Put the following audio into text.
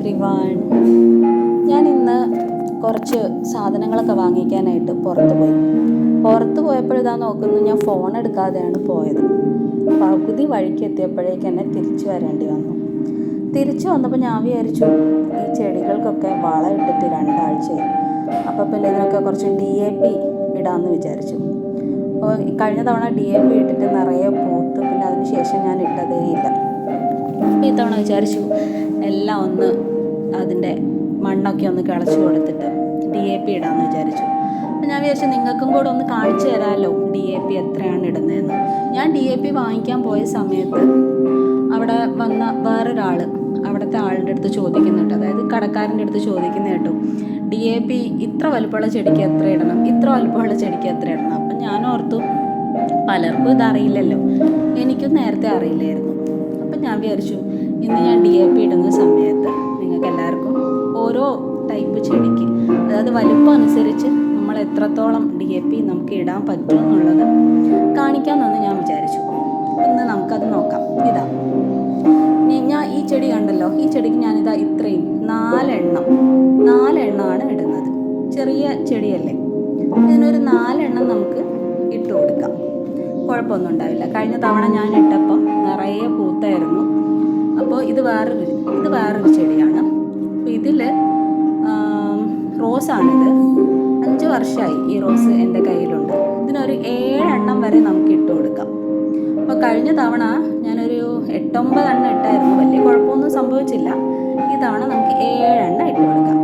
Everyone. ഞാൻ ഇന്ന് കുറച്ച് സാധനങ്ങളൊക്കെ വാങ്ങിക്കാനായിട്ട് പുറത്ത് പോയപ്പോഴിതാ നോക്കുന്നു, ഞാൻ ഫോൺ എടുക്കാതെയാണ് പോയത്. പകുതി വഴിക്ക് എത്തിയപ്പോഴേക്ക് എന്നെ തിരിച്ചു വരേണ്ടി വന്നു. തിരിച്ചു വന്നപ്പോൾ ഞാൻ വിചാരിച്ചു ഈ ചെടികൾക്കൊക്കെ വളം ഇട്ടിട്ട് 2 ആഴ്ചയായി, അപ്പോൾ പിന്നെ ഇതിനൊക്കെ കുറച്ച് DAP ഇടാമെന്ന് വിചാരിച്ചു. അപ്പോൾ കഴിഞ്ഞ തവണ DAP ഇട്ടിട്ട് നിറയെ പൂത്ത്, പിന്നെ അതിന് ശേഷം ഞാൻ ഇട്ടതേ ഇല്ല. അപ്പോൾ ഇത്തവണ വിചാരിച്ചു എല്ലാം ഒന്ന് അതിൻ്റെ മണ്ണൊക്കെ ഒന്ന് കിളച്ച് കൊടുത്തിട്ട് DAP ഇടാമെന്ന് വിചാരിച്ചു. അപ്പോൾ ഞാൻ വിചാരിച്ചു നിങ്ങൾക്കും കൂടെ ഒന്ന് കാണിച്ചു തരാമല്ലോ DAP എത്രയാണ് ഇടുന്നതെന്ന്. ഞാൻ DAP വാങ്ങിക്കാൻ പോയ സമയത്ത് അവിടെ വന്ന വേറൊരാൾ അവിടുത്തെ ആളുടെ അടുത്ത് ചോദിക്കുന്നുണ്ട്, അതായത് കടക്കാരൻ്റെ അടുത്ത് ചോദിക്കുന്ന കേട്ടു, DAP ഇത്ര വലുപ്പമുള്ള ചെടിക്ക് എത്ര ഇടണം, ഇത്ര വലുപ്പമുള്ള ചെടിക്ക് എത്ര ഇടണം. അപ്പം ഞാൻ ഓർത്തു പലർക്കും ഇതറിയില്ലല്ലോ, എനിക്കും നേരത്തെ അറിയില്ലായിരുന്നു. അപ്പം ഞാൻ വിചാരിച്ചു ഇന്ന് ഞാൻ DAP ഇടുന്ന സമയത്ത് നിങ്ങൾക്ക് എല്ലാവർക്കും ഓരോ ടൈപ്പ് ചെടിക്ക്, അതായത് വലുപ്പം അനുസരിച്ച് നമ്മൾ എത്രത്തോളം DAP നമുക്ക് ഇടാൻ പറ്റും എന്നുള്ളത് കാണിക്കാമെന്ന് ഞാൻ വിചാരിച്ചു. ഇന്ന് നമുക്കത് നോക്കാം. ഞാൻ ഈ ചെടി കണ്ടല്ലോ, ഈ ചെടിക്ക് ഞാനിതാ ഇത്രയും 4 എണ്ണമാണ് ഇടുന്നത്. ചെറിയ ചെടിയല്ലേ, ഇതിനൊരു 4 എണ്ണം നമുക്ക് ഇട്ട് കൊടുക്കാം, കുഴപ്പമൊന്നും ഉണ്ടാവില്ല. കഴിഞ്ഞ തവണ ഞാൻ ഇട്ടപ്പം നിറയെ പൂത്തായിരുന്നു. അപ്പോൾ ഇത് വേറൊരു ചെടിയാണ്. അപ്പോൾ ഇതിൽ റോസാണിത്. 5 വർഷമായി ഈ റോസ് എൻ്റെ കയ്യിലുണ്ട്. ഇതിനൊരു 7 എണ്ണം വരെ നമുക്ക് ഇട്ട് കൊടുക്കാം. അപ്പോൾ കഴിഞ്ഞ തവണ ഞാനൊരു 8-9 എണ്ണം ഇട്ടായിരുന്നു, വലിയ കുഴപ്പമൊന്നും സംഭവിച്ചില്ല. ഈ തവണ നമുക്ക് 7 എണ്ണം ഇട്ട് കൊടുക്കാം.